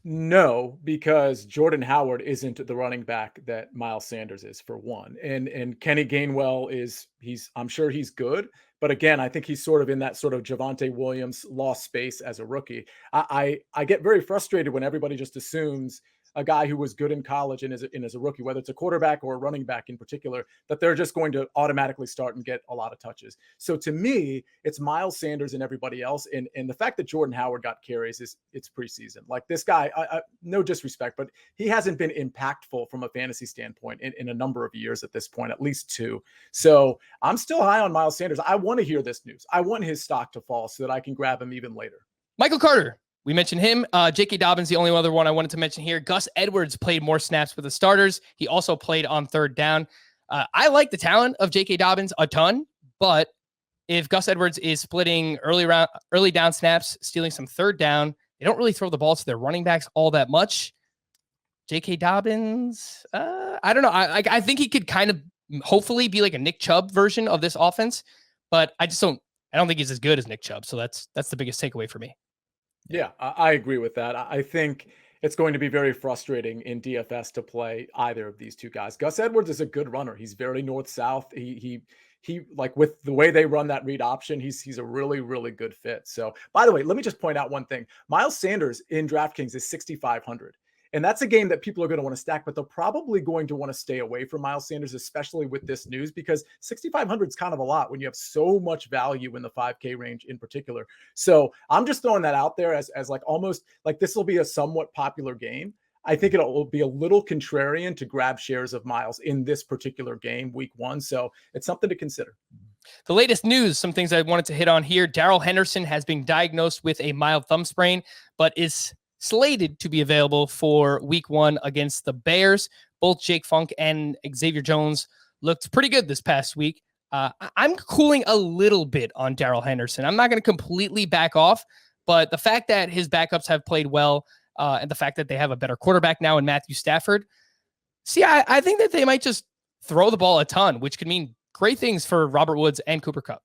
C: No, because Jordan Howard isn't the running back that Miles Sanders is, for one. And Kenny Gainwell I'm sure he's good. But again, I think he's sort of in that sort of Javonte Williams lost space as a rookie. I get very frustrated when everybody just assumes a guy who was good in college and as a rookie, whether it's a quarterback or a running back in particular, that they're just going to automatically start and get a lot of touches. So to me, it's Miles Sanders and everybody else. And the fact that Jordan Howard got carries it's preseason. Like this guy, no disrespect, but he hasn't been impactful from a fantasy standpoint in a number of years at this point, at least 2. So I'm still high on Miles Sanders. I want to hear this news. I want his stock to fall so that I can grab him even later.
A: Michael Carter. We mentioned him. J.K. Dobbins, the only other one I wanted to mention here. Gus Edwards played more snaps with the starters. He also played on 3rd down. I like the talent of J.K. Dobbins a ton, but if Gus Edwards is splitting early down snaps, stealing some 3rd down, they don't really throw the ball to their running backs all that much. J.K. Dobbins, I don't know. I think he could kind of hopefully be like a Nick Chubb version of this offense, but I don't think he's as good as Nick Chubb. So that's the biggest takeaway for me.
C: Yeah, I agree with that. I think it's going to be very frustrating in DFS to play either of these 2 guys. Gus Edwards is a good runner. He's very north-south. He like with the way they run that read option, he's a really, really good fit. So, by the way, let me just point out one thing. Miles Sanders in DraftKings is 6,500. And that's a game that people are going to want to stack, but they're probably going to want to stay away from Miles Sanders, especially with this news, because 6,500 is kind of a lot when you have so much value in the 5K range in particular. So I'm just throwing that out there as like almost like this will be a somewhat popular game. I think it will be a little contrarian to grab shares of Miles in this particular game, week 1. So it's something to consider.
A: The latest news, some things I wanted to hit on here. Darrell Henderson has been diagnosed with a mild thumb sprain, but is slated to be available for week 1 against the Bears. Both Jake Funk and Xavier Jones looked pretty good this past week. I'm cooling a little bit on Darrell Henderson. I'm not going to completely back off, but the fact that his backups have played well and the fact that they have a better quarterback now in Matthew Stafford, I think that they might just throw the ball a ton, which could mean great things for Robert Woods and Cooper Kupp.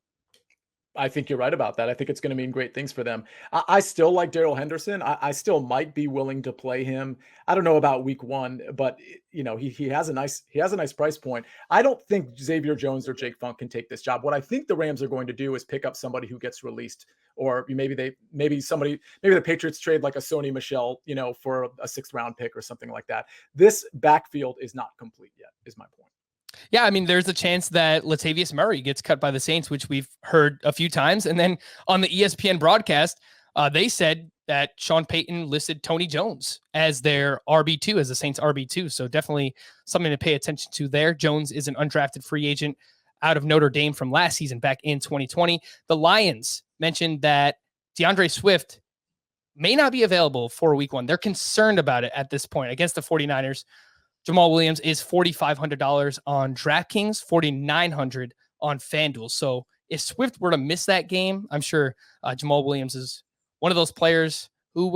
C: I think you're right about that. I think it's going to mean great things for them. I still like Darrell Henderson. I still might be willing to play him. I don't know about week 1, but he has a nice price point. I don't think Xavier Jones or Jake Funk can take this job. What I think the Rams are going to do is pick up somebody who gets released, or maybe the Patriots trade like a Sony Michel, for a 6th round pick or something like that. This backfield is not complete yet, is my point.
A: Yeah, I mean, there's a chance that Latavius Murray gets cut by the Saints, which we've heard a few times. And then on the ESPN broadcast, they said that Sean Payton listed Tony Jones as their RB2, as the Saints RB2. So definitely something to pay attention to there. Jones is an undrafted free agent out of Notre Dame from last season back in 2020. The Lions mentioned that DeAndre Swift may not be available for week 1. They're concerned about it at this point against the 49ers. Jamal Williams is $4,500 on DraftKings, $4,900 on FanDuel. So if Swift were to miss that game, I'm sure Jamal Williams is one of those players who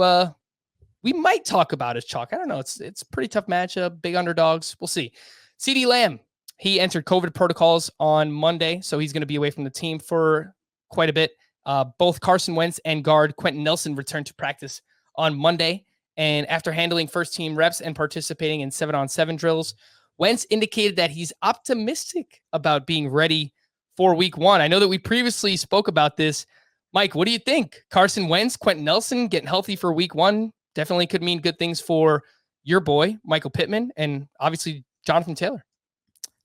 A: we might talk about as chalk. I don't know. It's a pretty tough matchup, big underdogs. We'll see. CeeDee Lamb, he entered COVID protocols on Monday, so he's going to be away from the team for quite a bit. Both Carson Wentz and guard Quentin Nelson returned to practice on Monday. And after handling first-team reps and participating in 7-on-7 drills, Wentz indicated that he's optimistic about being ready for week 1. I know that we previously spoke about this. Mike, what do you think? Carson Wentz, Quentin Nelson getting healthy for week 1 definitely could mean good things for your boy, Michael Pittman, and obviously Jonathan Taylor.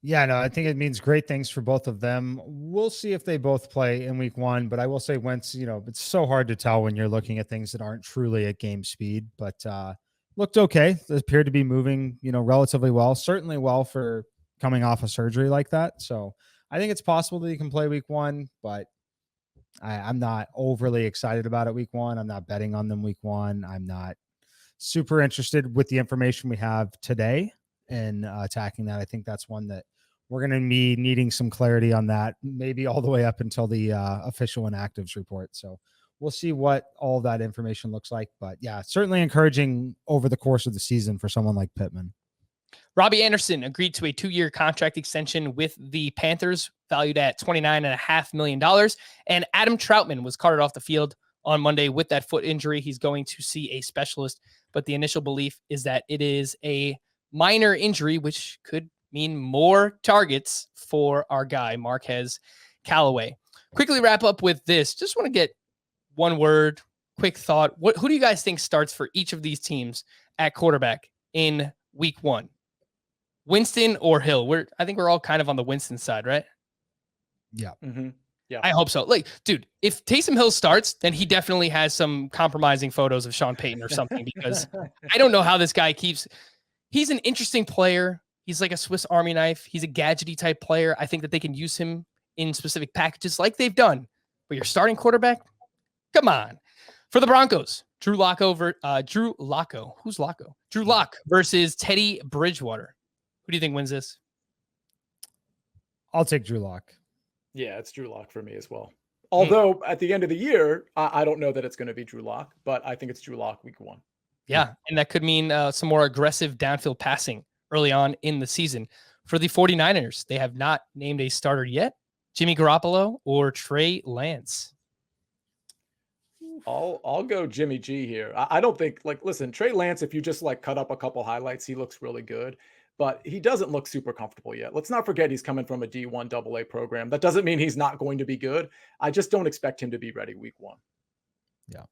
B: Yeah, no, I think it means great things for both of them. We'll see if they both play in week 1, but I will say Wentz, it's so hard to tell when you're looking at things that aren't truly at game speed, but looked okay. They appeared to be moving, relatively well, certainly well for coming off a surgery like that. So I think it's possible that he can play week 1, but I'm not overly excited about it week 1. I'm not betting on them week 1. I'm not super interested with the information we have today in attacking that. I think that's one that we're going to be needing some clarity on, that maybe all the way up until the official inactives report. So we'll see what all of that information looks like. But yeah, certainly encouraging over the course of the season for someone like Pittman.
A: Robbie Anderson agreed to a 2-year contract extension with the Panthers, valued at $29.5 million. And Adam Troutman was carted off the field on Monday with that foot injury. He's going to see a specialist, but the initial belief is that it is a minor injury, which could mean more targets for our guy, Marquez Callaway. Quickly wrap up with this. Just want to get one word, quick thought. Who do you guys think starts for each of these teams at quarterback in week 1? Winston or Hill? I think we're all kind of on the Winston side, right?
B: Yeah.
C: Mm-hmm. Yeah.
A: I hope so. Like, dude, if Taysom Hill starts, then he definitely has some compromising photos of Sean Payton or something, because I don't know how this guy he's an interesting player. He's like a Swiss Army knife. He's a gadgety type player. I think that they can use him in specific packages like they've done. But your starting quarterback? Come on. For the Broncos, Drew Lock versus Teddy Bridgewater. Who do you think wins this?
B: I'll take Drew Lock.
C: Yeah, it's Drew Lock for me as well. Although at the end of the year, I don't know that it's going to be Drew Lock, but I think it's Drew Lock week 1.
A: Yeah, and that could mean some more aggressive downfield passing early on in the season. For the 49ers, they have not named a starter yet. Jimmy Garoppolo or Trey Lance?
C: I'll go Jimmy G here. I don't think, listen, Trey Lance, if you just cut up a couple highlights, he looks really good, but he doesn't look super comfortable yet. Let's not forget he's coming from a D1 AA program. That doesn't mean he's not going to be good. I just don't expect him to be ready week 1.
B: Yeah.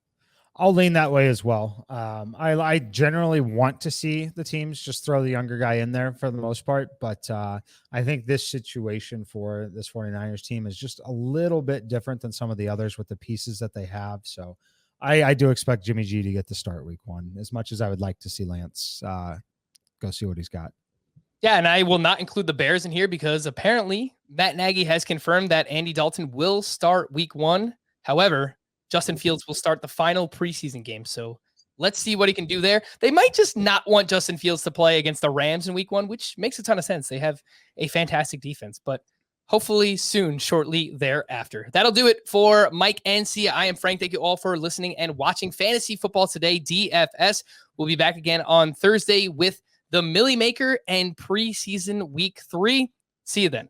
B: I'll lean that way as well. I generally want to see the teams just throw the younger guy in there for the most part, but I think this situation for this 49ers team is just a little bit different than some of the others with the pieces that they have. So I do expect Jimmy G to get the start week 1, as much as I would like to see Lance go see what he's got.
A: Yeah, and I will not include the Bears in here because apparently Matt Nagy has confirmed that Andy Dalton will start week 1. However, Justin Fields will start the final preseason game. So let's see what he can do there. They might just not want Justin Fields to play against the Rams in week 1, which makes a ton of sense. They have a fantastic defense, but hopefully soon, shortly thereafter. That'll do it for Mike and Sia. I am Frank. Thank you all for listening and watching Fantasy Football Today DFS. We'll be back again on Thursday with the Millie Maker and preseason week 3. See you then.